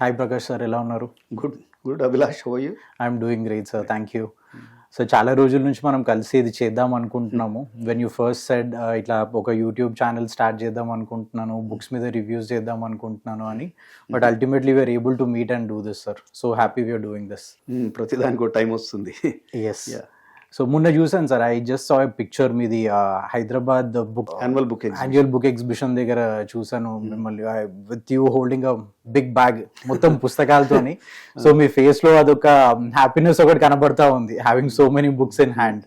Hi Prakash sir, ఎలా ఉన్నారు? Good good Abhilash, how are you? I'm doing great sir, thank you. So చాలా రోజుల నుంచి మనం కలిసి ఇది చేద్దాం అనుకుంటున్నాము. వెన్ యూ ఫస్ట్ సెడ్ ఇట్లా ఒక యూట్యూబ్ ఛానల్ స్టార్ట్ చేద్దాం అనుకుంటున్నాను, బుక్స్ మీద రివ్యూస్ చేద్దాం అనుకుంటున్నాను అని. But ultimately we're able to meet and do this sir. So happy we're doing this. ప్రతిదానికి ఒక టైం వస్తుంది. ఎస్. సో మొన్న చూసాను sir, I just saw a picture మీది Hyderabad book annual book exhibition దగ్గర చూసాను మిమ్మల్ని with you holding a big bag మొత్తం పుస్తకాలతోని. సో మీ ఫేస్ లో అదొక హ్యాపీనెస్ ఒకటి కనబడతా ఉంది, having so many books in hand.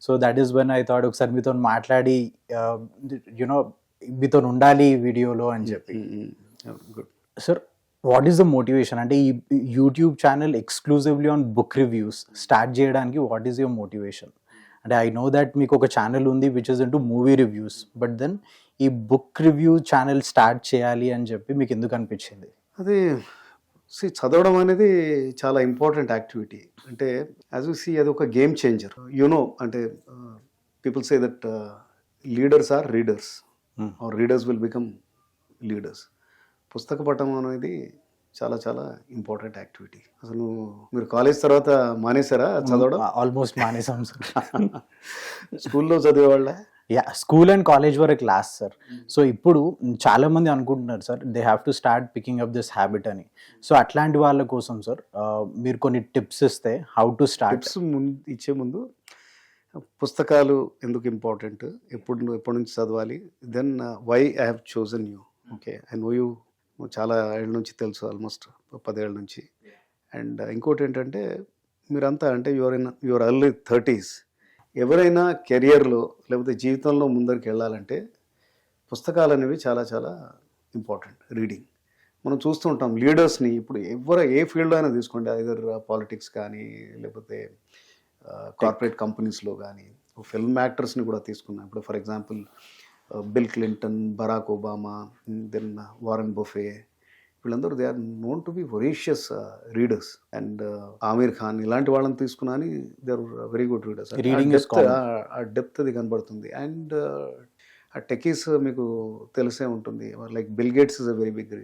So that is when I thought ఒకసారి మీతో మాట్లాడి యునో మీతో ఉండాలి వీడియోలో అని చెప్పి. Sir, what is the motivation? అంటే ఈ YouTube channel exclusively on book reviews start చేయడానికి వాట్ ఈస్ యువర్ మోటివేషన్? అంటే ఐ నో దట్ మీకు ఒక ఛానల్ ఉంది which is into movie reviews, but then ఈ బుక్ రివ్యూ ఛానల్ స్టార్ట్ చేయాలి అని చెప్పి మీకు ఎందుకు అనిపించింది? అది చదవడం అనేది చాలా ఇంపార్టెంట్ యాక్టివిటీ. అంటే యాజ్ యూ సీ, అది ఒక గేమ్ చేంజర్. యునో, అంటే people say that leaders are readers are readers will become leaders. పుస్తక పఠనం అనేది చాలా చాలా ఇంపార్టెంట్ యాక్టివిటీ. అసలు మీరు కాలేజ్ తర్వాత మానేశారా చదవడం? ఆల్మోస్ట్ మానేసాం సార్. స్కూల్లో చదివేవాళ్ళ? Yeah, school and college were class sir. So ఇప్పుడు చాలా మంది అనుకుంటున్నారు sir, they have to start picking up this habit అని. సో అట్లాంటి వాళ్ళ కోసం సార్ మీరు కొన్ని టిప్స్ ఇస్తే హౌ టు స్టార్ట్. టిప్స్ ఇచ్చే ముందు పుస్తకాలు ఎందుకు ఇంపార్టెంట్, ఎప్పటి నుంచి చదవాలి, then why I have chosen you. Okay, I know you చాలా ఏళ్ళ నుంచి తెలుసు, ఆల్మోస్ట్ 10 ఏళ్ళ నుంచి. అండ్ ఇంకోటి ఏంటంటే, మీరంతా అంటే యువర్ ఎర్లీ 30s. ఎవరైనా కెరియర్లో లేకపోతే జీవితంలో ముందరికి వెళ్ళాలంటే పుస్తకాలు అనేవి చాలా చాలా ఇంపార్టెంట్. రీడింగ్ మనం చూస్తుంటాం లీడర్స్ని. ఇప్పుడు ఏ ఫీల్డ్లో అయినా తీసుకోండి, ఐదర్ పాలిటిక్స్ కానీ లేకపోతే కార్పొరేట్ కంపెనీస్లో కానీ, ఫిల్మ్ యాక్టర్స్ని కూడా తీసుకున్నాం. ఇప్పుడు for example Bill Clinton, Barack Obama, then Warren Buffett, వీళ్ళందరూ they are known to be voracious readers. And Aamir Khan, ఇలాంటి వాళ్ళని తీసుకున్నా they are very good readers. ఆ డెప్త్ అది కనబడుతుంది. అండ్ ఆ టెకీస్ మీకు తెలిసే ఉంటుంది, like Bill Gates is a very big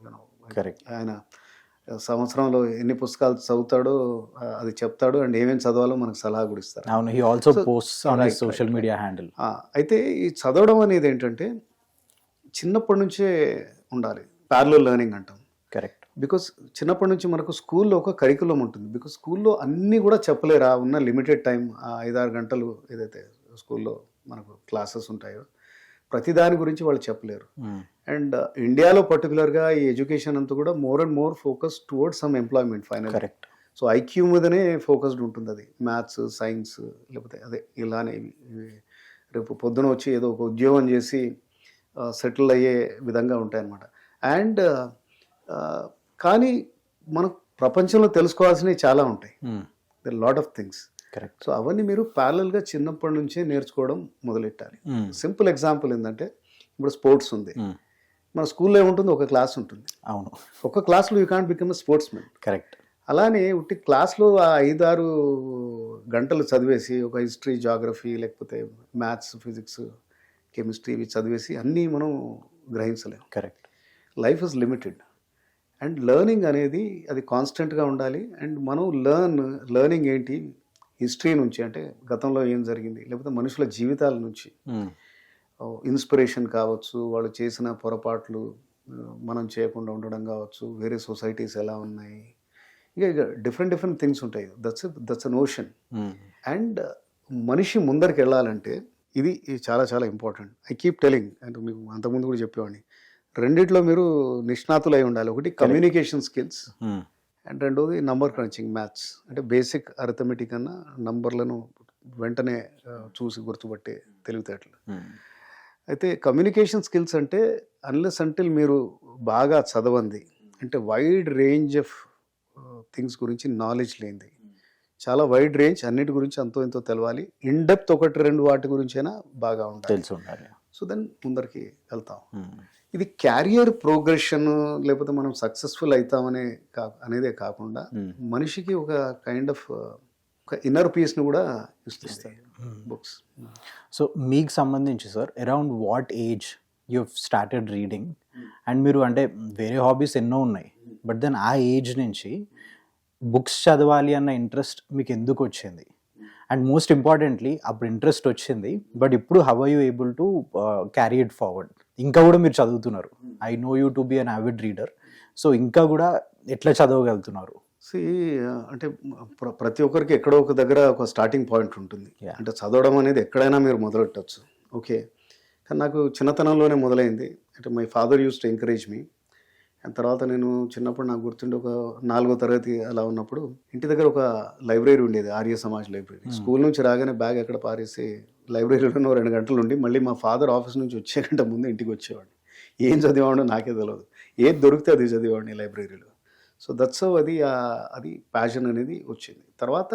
you know. Correct. ఆయన సంవత్సరంలో ఎన్ని పుస్తకాలు చదువుతాడో అది చెప్తాడు, అండ్ ఏమేమి చదవాలో మనకు సలహా కూడా ఇస్తారు. అవును, హి also posts on his social media handle. అయితే ఈ చదవడం అనేది ఏంటంటే చిన్నప్పటి నుంచే ఉండాలి. ప్యారలల్ లెర్నింగ్ అంటాం. కరెక్ట్. బికాస్ చిన్నప్పటి నుంచి మనకు స్కూల్లో ఒక కరికులం ఉంటుంది. బికాస్ స్కూల్లో అన్నీ కూడా చెప్పలేరా, ఉన్న లిమిటెడ్ టైం 5-6 గంటలు ఏదైతే స్కూల్లో మనకు క్లాసెస్ ఉంటాయో ప్రతి దాని గురించి వాళ్ళు చెప్పలేరు. అండ్ ఇండియాలో పర్టికులర్గా ఈ ఎడ్యుకేషన్ అంతా కూడా more and more focus towards some employment final. Correct. So IQ మీదనే ఫోకస్డ్ ఉంటుంది. అది మ్యాథ్స్, సైన్స్, లేకపోతే అదే ఇలానే రేపు పొద్దున వచ్చి ఏదో ఒక ఉద్యోగం చేసి సెటిల్ అయ్యే విధంగా ఉంటాయన్నమాట. అండ్ కానీ మనకు ప్రపంచంలో తెలుసుకోవాల్సినవి చాలా ఉంటాయి. There lot of things. Correct. So అవన్నీ మీరు ప్యారలల్గా చిన్నప్పటి నుంచే నేర్చుకోవడం మొదలెట్టాలి. సింపుల్ ఎగ్జాంపుల్ ఏంటంటే, ఇప్పుడు స్పోర్ట్స్ ఉంది. మన స్కూల్లో ఏముంటుంది, ఒక క్లాస్ ఉంటుంది. అవును, ఒక క్లాస్లో you can't become a sports men. Correct. అలానే ఉట్టి క్లాస్లో 5-6 గంటలు చదివేసి ఒక హిస్టరీ, జాగ్రఫీ, లేకపోతే మ్యాథ్స్, ఫిజిక్స్, కెమిస్ట్రీ ఇవి చదివేసి అన్నీ మనం గ్రహించలేము. Correct. Life is limited. And learning అనేది అది కాన్స్టెంట్గా ఉండాలి. అండ్ మనం లెర్నింగ్ ఏంటి, హిస్టరీ నుంచి, అంటే గతంలో ఏం జరిగింది, లేకపోతే మనుషుల జీవితాల నుంచి ఇన్స్పిరేషన్ కావచ్చు, వాళ్ళు చేసిన పొరపాట్లు మనం చేయకుండా ఉండడం కావచ్చు, వేరే సొసైటీస్ ఎలా ఉన్నాయి, ఇక డిఫరెంట్ థింగ్స్ ఉంటాయి. That's an ocean. అండ్ మనిషి ముందరికి వెళ్ళాలంటే ఇది చాలా చాలా ఇంపార్టెంట్. ఐ కీప్ టెలింగ్, అంటే మీకు అంతకుముందు కూడా చెప్పేవాడిని, రెండిట్లో మీరు నిష్ణాతులై ఉండాలి. ఒకటి కమ్యూనికేషన్ స్కిల్స్, అండ్ రెండోది నంబర్ క్రంచింగ్, మ్యాథ్స్. అంటే బేసిక్ అరిథమెటిక్ అన్న నంబర్లను వెంటనే చూసి గుర్తుపట్టే తెలివితేటలు. అయితే కమ్యూనికేషన్ స్కిల్స్ అంటే అన్లెస్ అంటిల్ మీరు బాగా చదవంది, అంటే వైడ్ రేంజ్ ఆఫ్ థింగ్స్ గురించి నాలెడ్జ్ లేనిది, చాలా వైడ్ రేంజ్, అన్నిటి గురించి అంతో ఎంతో తెలవాలి. ఇన్ డెప్త్ 1-2 వాటి గురించైనా బాగా ఉండాలి. సో దెన్ ముందరికి వెళ్తాం. ఇది క్యారియర్ ప్రోగ్రెషన్, లేకపోతే మనం సక్సెస్ఫుల్ అవుతామనే అనేదే కాకుండా మనిషికి ఒక కైండ్ ఆఫ్ ఒక ఇన్నర్ పీస్ని కూడా ఇస్తుంది బుక్స్. సో మీకు సంబంధించి sir, around what age you started reading? And మీరు అంటే వేరే హాబీస్ ఎన్నో ఉన్నాయి, బట్ దెన్ ఆ ఏజ్ నుంచి బుక్స్ చదవాలి అన్న ఇంట్రెస్ట్ మీకు ఎందుకు వచ్చింది? అండ్ మోస్ట్ ఇంపార్టెంట్లీ అప్పుడు ఇంట్రెస్ట్ వచ్చింది, బట్ ఇప్పుడు how are you able to carry it forward? ఇంకా కూడా మీరు చదువుతున్నారు, I know you to be an avid reader, so ఇంకా కూడా ఎట్లా చదవగలుగుతున్నారు? అంటే ప్రతి ఒక్కరికి ఎక్కడో ఒక దగ్గర ఒక స్టార్టింగ్ పాయింట్ ఉంటుంది. అంటే చదవడం అనేది ఎక్కడైనా మీరు మొదలెట్టచ్చు, ఓకే. కానీ నాకు చిన్నతనంలోనే మొదలైంది. అంటే my father use to encourage me. And తర్వాత నేను చిన్నప్పుడు నాకు గుర్తుండి ఒక 4వ తరగతి అలా ఉన్నప్పుడు ఇంటి దగ్గర ఒక లైబ్రరీ ఉండేది, ఆర్య సమాజ్ లైబ్రరీ. స్కూల్ నుంచి రాగానే బ్యాగ్ ఎక్కడ పారేసి లైబ్రరీలో 2 గంటలు ఉండి మళ్ళీ మా ఫాదర్ ఆఫీస్ నుంచి వచ్చే గంట ముందు ఇంటికి వచ్చేవాడిని. ఏం చదివాడో నాకే తెలియదు, ఏది దొరికితే అది చదివాడిని లైబ్రరీలో. సో దట్స్ అది ప్యాషన్ అనేది వచ్చింది. తర్వాత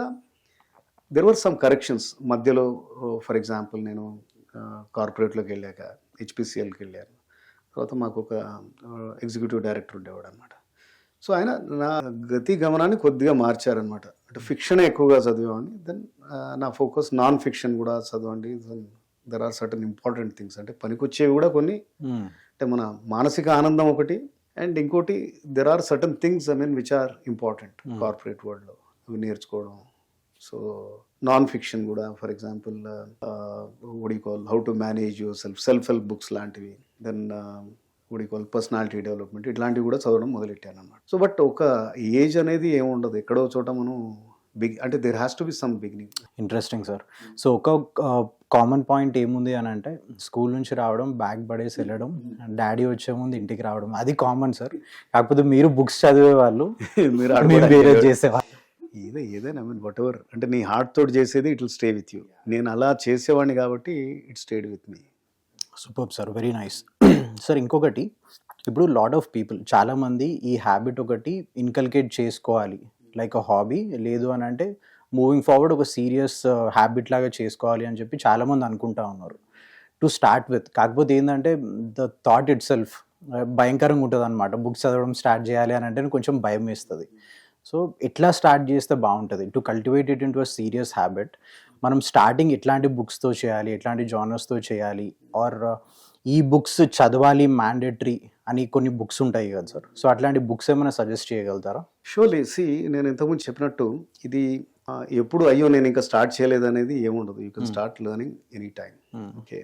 దెర్ వర్ సమ్ కరెక్షన్స్ మధ్యలో. ఫర్ ఎగ్జాంపుల్ నేను కార్పొరేట్లోకి వెళ్ళాక హెచ్పిసిఎల్కి వెళ్ళాను. తర్వాత మాకు ఒక ఎగ్జిక్యూటివ్ డైరెక్టర్ ఉండేవాడు అనమాట. సో ఆయన నా గతి గమనాన్ని కొద్దిగా మార్చారనమాట. అంటే ఫిక్షనే ఎక్కువగా చదివేవాడిని. దెన్ నా ఫోకస్ నాన్ ఫిక్షన్ కూడా చదవండి, there are certain important things, అంటే పనికొచ్చేవి కూడా కొన్ని. అంటే మన మానసిక ఆనందం ఒకటి, అండ్ ఇంకోటి there are certain things which are important corporate వరల్డ్లో, అవి నేర్చుకోవడం. సో నాన్ ఫిక్షన్ కూడా, for example how to manage your self help books లాంటివి, దెన్ పర్సనాలిటీ డెవలప్మెంట్, ఇట్లాంటివి కూడా చదవడం మొదలెట్టాను అన్నమాట. సో బట్ ఒక ఏజ్ అనేది ఏముండదు, ఎక్కడో చోట మనం అంటే there has to be some beginning. Interesting sir. So ఒక కామన్ పాయింట్ ఏముంది అని అంటే, స్కూల్ నుంచి రావడం, బ్యాగ్ పడేసి వెళ్ళడం, డాడీ వచ్చే ముందు ఇంటికి రావడం, అది కామన్ సార్. కాకపోతే మీరు బుక్స్ చదివే వాళ్ళు, మీరు వేరే చేసేవాళ్ళు. ఏదైనా వాట్ ఎవర్, అంటే నీ హార్ట్ తోటి చేసేది it will stay with you. నేను అలా చేసేవాడిని కాబట్టి it stayed with me. Super sir, very nice sir. ఇంకొకటి, ఇప్పుడు లాట్ ఆఫ్ పీపుల్, చాలామంది ఈ హ్యాబిట్ ఒకటి ఇన్కల్కేట్ చేసుకోవాలి, లైక్ అ హాబీ, లేదు అని అంటే మూవింగ్ ఫార్వర్డ్ ఒక సీరియస్ హ్యాబిట్ లాగా చేసుకోవాలి అని చెప్పి చాలామంది అనుకుంటా ఉన్నారు టు స్టార్ట్ విత్. కాకపోతే ఏంటంటే ద థాట్ ఇట్ సెల్ఫ్ భయంకరంగా ఉంటుంది అనమాట. బుక్స్ చదవడం స్టార్ట్ చేయాలి అని అంటే కొంచెం భయం వేస్తుంది. సో ఎట్లా స్టార్ట్ చేస్తే బాగుంటుంది to cultivate it into a serious habit? మనం స్టార్టింగ్ ఎట్లాంటి బుక్స్తో చేయాలి, ఎట్లాంటి జానర్స్తో చేయాలి, ఆర్ ఈ బుక్స్ చదవాలి మ్యాండేటరీ అని కొన్ని బుక్స్ ఉంటాయి కదా సార్, సో అట్లాంటి బుక్స్ ఏమైనా సజెస్ట్ చేయగలుగుతారా? షూర్లీ. నేను ఇంతకుముందు చెప్పినట్టు ఇది ఎప్పుడు అయ్యో నేను ఇంకా స్టార్ట్ చేయలేదు అనేది ఏముండదు. You can start learning any time, okay.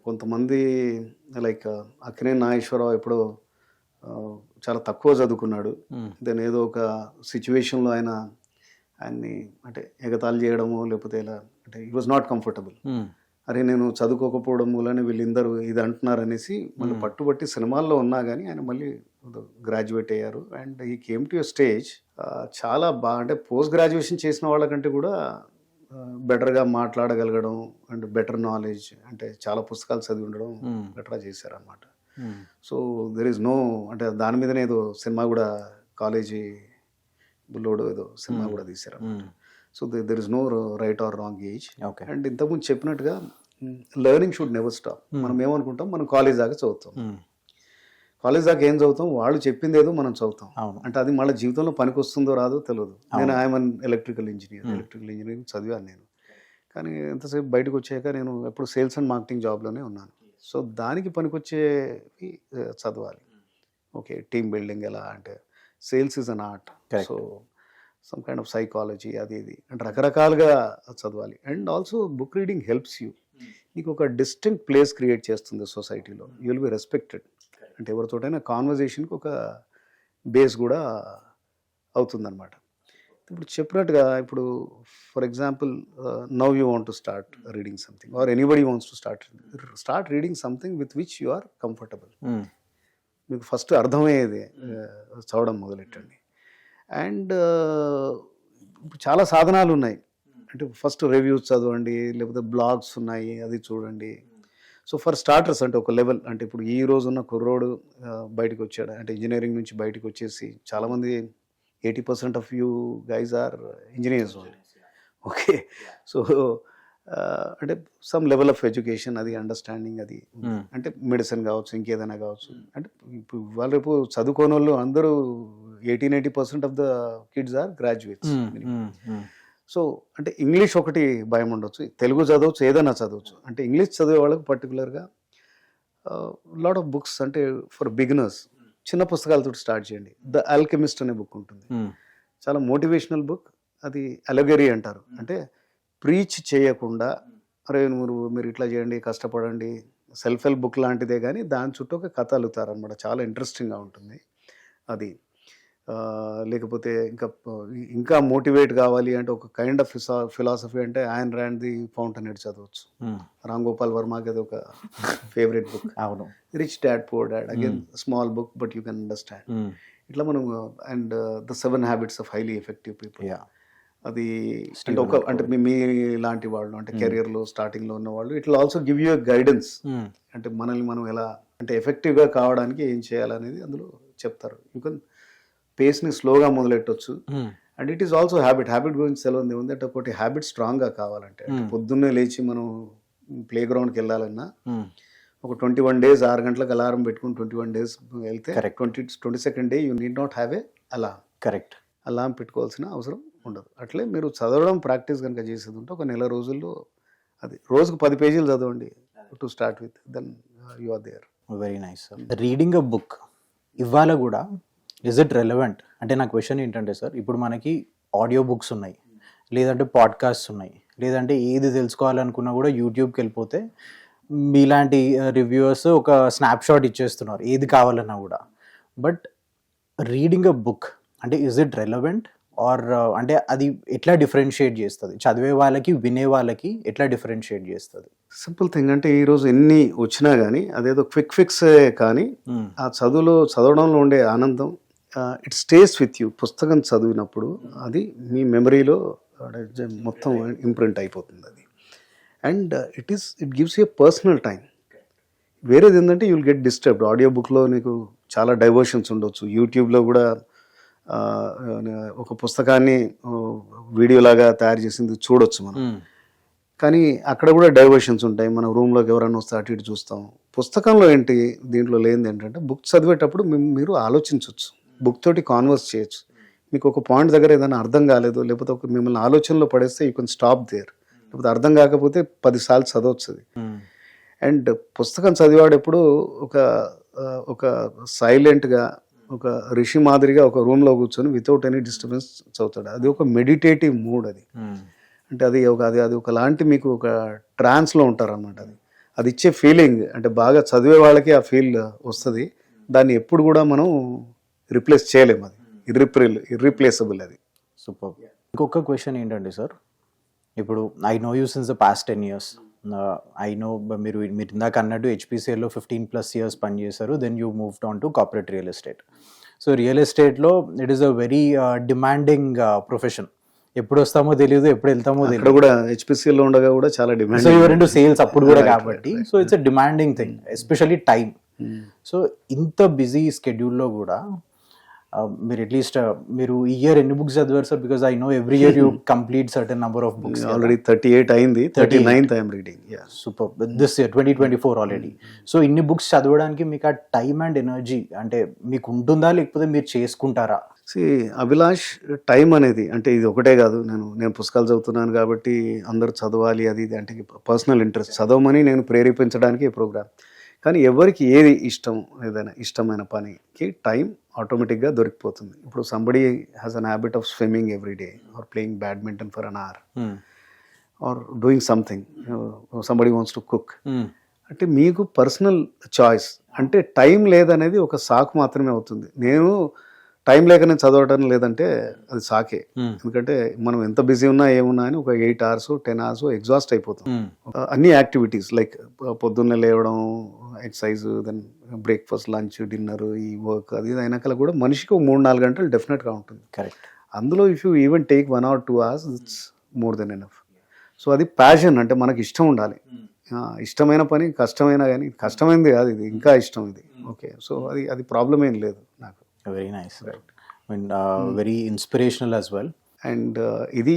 కొంతమంది లైక్ అక్కినేని నాగేశ్వరరావు ఎప్పుడో చాలా తక్కువ చదువుకున్నాడు. దెన్ ఏదో ఒక సిచ్యువేషన్లో ఆయన్ని అంటే ఎగతాళి చేయడము, లేకపోతే ఇలా, అంటే హీ వాజ్ నాట్ కంఫర్టబుల్. అరే నేను చదువుకోకపోవడం వల్లనే వీళ్ళందరూ ఇది అంటున్నారు అనేసి మళ్ళీ పట్టుబట్టి సినిమాల్లో ఉన్నా కానీ ఆయన మళ్ళీ గ్రాడ్యుయేట్ అయ్యారు. అండ్ ఈ కేమ్ టు ఎ స్టేజ్ చాలా బాగా, అంటే పోస్ట్ గ్రాడ్యుయేషన్ చేసిన వాళ్ళకంటే కూడా బెటర్గా మాట్లాడగలగడం అండ్ బెటర్ నాలెడ్జ్, అంటే చాలా పుస్తకాలు చదివి ఉండడం బెటర్గా చేశారనమాట. సో దెర్ ఈజ్ నో, అంటే దాని మీదనే ఏదో సినిమా కూడా, కాలేజీ బుల్లోడు ఏదో సినిమా కూడా తీశారనమాట. So there is no right or wrong age. And ఇంతకుముందు చెప్పినట్టుగా లెర్నింగ్ షుడ్ నెవర్ స్టాప్. మనం ఏమనుకుంటాం, మనం కాలేజ్ దాకా చదువుతాం, కాలేజ్ దాకా ఏం చదువుతాం, వాళ్ళు చెప్పింది ఏదో మనం చదువుతాం. అంటే అది మళ్ళీ జీవితంలో పనికి వస్తుందో రాదో తెలియదు. నేను ఐఎమ్ ఎలక్ట్రికల్ ఇంజనీరింగ్ చదివాను నేను. కానీ ఎంతసేపు బయటకు వచ్చాక నేను ఎప్పుడు సేల్స్ అండ్ మార్కెటింగ్ జాబ్లోనే ఉన్నాను. సో దానికి పనికొచ్చేవి చదవాలి, ఓకే. టీమ్ బిల్డింగ్ ఎలా, అంటే sales is an art, so some kind of psychology, అది ఇది, అంటే రకరకాలుగా చదవాలి. And also book reading helps you. నీకు ఒక డిస్టింక్ట్ ప్లేస్ క్రియేట్ చేస్తుంది సొసైటీలో, యూ విల్ బి రెస్పెక్టెడ్. అంటే ఎవరితోటైనా కాన్వర్జేషన్కి ఒక బేస్ కూడా అవుతుందన్నమాట. ఇప్పుడు చెప్పినట్టుగా, ఇప్పుడు for example now you want to start reading something, or anybody wants to start reading something with which you are comfortable. మీకు ఫస్ట్ అర్థమయ్యేది చదవడం మొదలెట్టండి. అండ్ చాలా సాధనాలు ఉన్నాయి. అంటే ఫస్ట్ రివ్యూస్ చదవండి, లేకపోతే బ్లాగ్స్ ఉన్నాయి, అది చూడండి. సో ఫర్ స్టార్టర్స్, అంటే ఒక లెవెల్, అంటే ఇప్పుడు ఈ రోజు ఉన్న కుర్రోడు బయటకు వచ్చాడు, అంటే ఇంజనీరింగ్ నుంచి బయటకు వచ్చేసి చాలామంది 80% of you guys are engineers only, okay. So అంటే సమ్ లెవెల్ ఆఫ్ ఎడ్యుకేషన్, అది అండర్స్టాండింగ్, అది అంటే మెడిసిన్ కావచ్చు, ఇంకేదైనా కావచ్చు. అంటే ఇప్పుడు ఇవాళ రేపు చదువుకోని వాళ్ళు అందరూ 80% of the kids are graduates. So అంటే ఇంగ్లీష్ ఒకటి భయం ఉండొచ్చు, తెలుగు చదవచ్చు, ఏదైనా చదవచ్చు. అంటే ఇంగ్లీష్ చదివే వాళ్ళకి పర్టికులర్గా లాట్ ఆఫ్ బుక్స్, అంటే ఫర్ బిగినర్స్, చిన్న పుస్తకాలతో స్టార్ట్ చేయండి. ద ఆల్కెమిస్ట్ అనే బుక్ ఉంటుంది, చాలా మోటివేషనల్ బుక్. అది అలగరీ అంటారు, అంటే ప్రీచ్ చేయకుండా అరే మీరు ఇట్లా చేయండి, కష్టపడండి, సెల్ఫ్ హెల్ప్ బుక్ లాంటిదే, కానీ దాని చుట్టూ ఒక కథ అల్లుతారనమాట. చాలా ఇంట్రెస్టింగ్గా ఉంటుంది అది. లేకపోతే ఇంకా మోటివేట్ కావాలి అంటే ఒక కైండ్ ఆఫ్ ఫిలాసఫీ అంటే ఆయన ర్యాండ్ ది ఫౌంటైన్ హెడ్ చదవచ్చు. రామ్ గోపాల్ వర్మకి అది ఒక ఫేవరెట్ బుక్. అవును. Rich dad poor dad, again small book but you can understand. ఇట్లా మనం and the 7 habits of highly effective people, అది అంటే మీ లాంటి వాళ్ళు అంటే కెరియర్లో స్టార్టింగ్లో ఉన్న వాళ్ళు, it will also give you guidance. అంటే మనల్ని మనం ఎలా అంటే ఎఫెక్టివ్గా కావడానికి ఏం చేయాలనేది అందులో చెప్తారు. యూ కెన్ పేస్ని స్లోగా మొదలెట్టవచ్చు. And it is also habit గురించి సెలవు ఉంది అంటే ఒకటి హ్యాబిట్ స్ట్రాంగ్గా కావాలంటే పొద్దున్నే లేచి మనం ప్లే గ్రౌండ్కి వెళ్ళాలన్నా ఒక 21 days 6 గంటలకు అలారం పెట్టుకుని 21 days వెళ్తే 22nd day you need not have a alarm. Correct. Alarm పెట్టుకోవాల్సిన అవసరం ఉండదు. అట్లే మీరు చదవడం ప్రాక్టీస్ కనుక చేసేది ఉంటే ఒక నెల రోజుల్లో అది రోజుకు 10 pages చదవండి to start with, then you are there. Very nice sir. Reading a book ఇవాళ కూడా ఇస్ ఇట్ రెలవెంట్ అంటే నా క్వశ్చన్ ఏంటంటే సార్, ఇప్పుడు మనకి ఆడియో బుక్స్ ఉన్నాయి, లేదంటే పాడ్కాస్ట్స్ ఉన్నాయి, లేదంటే ఏది తెలుసుకోవాలనుకున్నా కూడా యూట్యూబ్కి వెళ్ళిపోతే మీలాంటి రివ్యూవర్స్ ఒక స్నాప్షాట్ ఇచ్చేస్తున్నారు ఏది కావాలన్నా కూడా. బట్ రీడింగ్ అ బుక్ అంటే ఇస్ ఇట్ రెలవెంట్ ఆర్ అంటే అది ఎట్లా డిఫరెన్షియేట్ చేస్తుంది, చదివే వాళ్ళకి వినే వాళ్ళకి ఎట్లా డిఫరెన్షియేట్ చేస్తుంది? సింపుల్ థింగ్ అంటే ఈరోజు ఎన్ని వచ్చినా కానీ అదేదో క్విక్ ఫిక్స్ కానీ ఆ చదవడంలో ఉండే ఆనందం ఇట్ స్టేస్ విత్ యూ. పుస్తకం చదివినప్పుడు అది మీ మెమరీలో మొత్తం ఇంప్రింట్ అయిపోతుంది అది. And it gives you personal time. వేరేది ఏంటంటే you will get disturbed. Audio బుక్లో నీకు చాలా డైవర్షన్స్ ఉండొచ్చు. యూట్యూబ్లో కూడా ఒక పుస్తకాన్ని వీడియోలాగా తయారు చేసింది చూడొచ్చు మనం, కానీ అక్కడ కూడా డైవర్షన్స్ ఉంటాయి. మన రూమ్లోకి ఎవరైనా వస్తే అటు ఇటు చూస్తాం. పుస్తకంలో ఏంటి, దీంట్లో లేనిది ఏంటంటే బుక్ చదివేటప్పుడు మీరు ఆలోచించవచ్చు, బుక్ తోటి కాన్వర్స్ చేయొచ్చు. మీకు ఒక పాయింట్ దగ్గర ఏదైనా అర్థం కాలేదు, లేకపోతే ఒక మిమ్మల్ని ఆలోచనలో పడేస్తే యూ కెన్ స్టాప్ దేర్. లేకపోతే అర్థం కాకపోతే 10 సార్లు చదవచ్చు అది. అండ్ పుస్తకం చదివాడు ఎప్పుడు ఒక సైలెంట్గా ఒక ఋషి మాదిరిగా ఒక రూమ్లో కూర్చొని వితౌట్ ఎనీ డిస్టర్బెన్స్ చదువుతాడు. అది ఒక మెడిటేటివ్ మూడ్ అది. అంటే అది ఒకలాంటి మీకు ఒక ట్రాన్స్లో ఉంటారన్నమాట. అది ఇచ్చే ఫీలింగ్ అంటే బాగా చదివే వాళ్ళకి ఆ ఫీల్ వస్తుంది. దాన్ని ఎప్పుడు కూడా మనం రిప్లేస్ చేయలేము, అది ఇర్రిప్లేసబుల్ అది. సూపర్. ఇంకొక క్వశ్చన్ ఏంటంటే సార్, ఇప్పుడు I know you since the past 10 years. I know మీరు ఇందాక అన్నట్టు HPCLలో 15+ years పనిచేశారు, then you moved on to corporate real estate. So real ఎస్టేట్లో it is a very demanding profession. ఎప్పుడు వస్తామో తెలియదు, ఎప్పుడు వెళ్తామో తెలియదు. కూడా HPCLలో ఉండగా కూడా చాలా demand. So your into sales అప్పుడు కూడా కాబట్టి, so it's a demanding thing, especially time. So ఇంత బిజీ స్కెడ్యూల్లో కూడా మీరు అట్లీస్ట్ మీరు ఈ ఇయర్ ఎన్ని బుక్స్ చదివారు sir? Because I know every year you complete certain number of books. Already 38 అయింది, 39th I'm reading. Super. This year 2024 already. So ఇన్ని books చదవడానికి మీకు ఆ టైం అండ్ ఎనర్జీ అంటే మీకు ఉంటుందా, లేకపోతే మీరు చేసుకుంటారా? అభిలాష్, టైం అనేది అంటే ఇది ఒకటే కాదు. నేను పుస్తకాలు చదువుతున్నాను కాబట్టి అందరూ చదవాలి అది ఇది అంటే పర్సనల్ ఇంట్రెస్ట్, చదవమని నేను ప్రేరేపించడానికి ఈ ప్రోగ్రామ్. కానీ ఎవరికి ఏది ఇష్టం, ఏదైనా ఇష్టమైన పనికి టైం ఆటోమేటిక్గా దొరికిపోతుంది. ఇప్పుడు somebody has an habit of swimming every day or playing badminton for an hour or doing something, somebody wants to cook. అంటే మీకు పర్సనల్ చాయిస్. అంటే టైం లేదనేది ఒక సాకు మాత్రమే అవుతుంది. నేను టైం లేకనే చదవటం లేదంటే అది సాకే. ఎందుకంటే మనం ఎంత బిజీ ఉన్నా ఏమున్నా అని ఒక 8 hours 10 hours ఎగ్జాస్ట్ అయిపోతాం. అన్ని యాక్టివిటీస్ లైక్ పొద్దున్నే లేవడం, exercise, then breakfast, lunch, dinner, ఈ వర్క్ అది అయినాక కూడా మనిషికి 3-4 గంటలు డెఫినెట్గా ఉంటుంది. కరెక్ట్. అందులో if you even take 1 or 2 hours it's more than enough. So అది ప్యాషన్, అంటే మనకి ఇష్టం ఉండాలి. ఇష్టమైన పని కష్టమైనా కానీ, కష్టమైనది కాదు ఇది, ఇంకా ఇష్టం ఇది. ఓకే, సో అది ప్రాబ్లం ఏం లేదు నాకు. Very nice, right. Very inspirational as well. And ఇది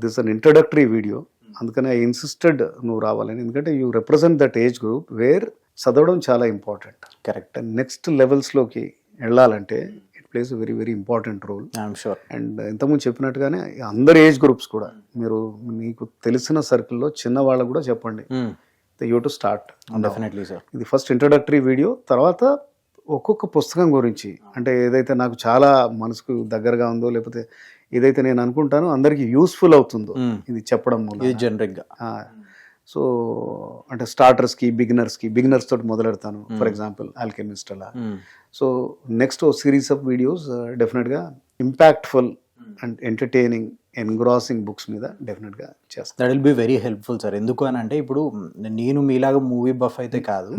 దిస్ అన్ ఇంట్రడక్టరీ వీడియో, అందుకని ఐ ఇన్సిస్టెడ్ నువ్వు రావాలని. ఎందుకంటే you represent that age group where చదవడం చాలా ఇంపార్టెంట్. కరెక్ట్. అండ్ నెక్స్ట్ లెవెల్స్లోకి వెళ్ళాలంటే it plays very very important role. I'm sure. And ఇంతకుముందు చెప్పినట్టుగానే అందరు ఏజ్ గ్రూప్స్ కూడా మీరు మీకు తెలిసిన సర్కిల్లో చిన్న వాళ్ళకు కూడా చెప్పండి, you to start. Definitely sir. ఇది ఫస్ట్ ఇంట్రడక్టరీ వీడియో. తర్వాత ఒక్కొక్క పుస్తకం గురించి అంటే ఏదైతే నాకు చాలా మనసుకు దగ్గరగా ఉందో లేకపోతే ఏదైతే నేను అనుకుంటానో అందరికీ యూస్ఫుల్ అవుతుందో ఇది చెప్పడం ఇది మూలన. జనరిక్గా సో అంటే స్టార్టర్స్కి బిగినర్స్ తోటి మొదలెడతాను. ఫర్ ఎగ్జాంపుల్ ఆల్కెమిస్ట్ అలా. So next series of videos డెఫినెట్గా ఇంపాక్ట్ఫుల్ అండ్ ఎంటర్టైనింగ్ ఎన్గ్రాసింగ్ బుక్స్ మీద డెఫినెట్గా చేస్తాను. That will be very helpful sir. ఎందుకు అని అంటే ఇప్పుడు నేను మీలాగా మూవీ బఫ్ అయితే కాదు,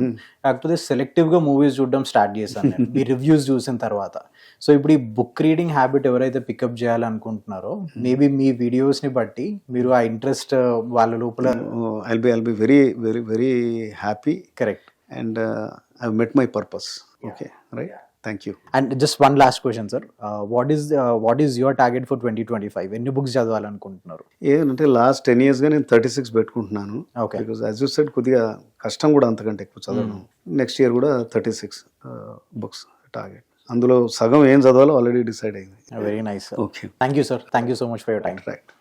కాకపోతే సెలెక్టివ్గా మూవీస్ చూడడం స్టార్ట్ చేశాను నేను మీ రివ్యూస్ చూసిన తర్వాత. సో ఇప్పుడు ఈ బుక్ రీడింగ్ హ్యాబిట్ ఎవరైతే పికప్ చేయాలనుకుంటున్నారో మేబీ మీ వీడియోస్ని బట్టి మీరు ఆ ఇంట్రెస్ట్ వాళ్ళ లోపల I'll be very very very happy correct. And I met my purpose. Okay right, thank you. And just one last question sir, what is your target for 2025? ఎన్ని books చదవాలనుకుంటున్నారు? ఏంటంటే last 10 yearsగా నేను 36 పెట్టుకుంటున్నాను. Okay. Because as you said కొద్దిగా కష్టం కూడా అంతకంటే ఎక్కువ చదవడం. నెక్స్ట్ ఇయర్ కూడా 36 బుక్స్ టార్గెట్. అందులో సగం ఏం చదవాలో ఆల్రెడీ డిసైడ్ అయింది. Very nice sir. Okay, thank you sir, thank you so much for your time. Right.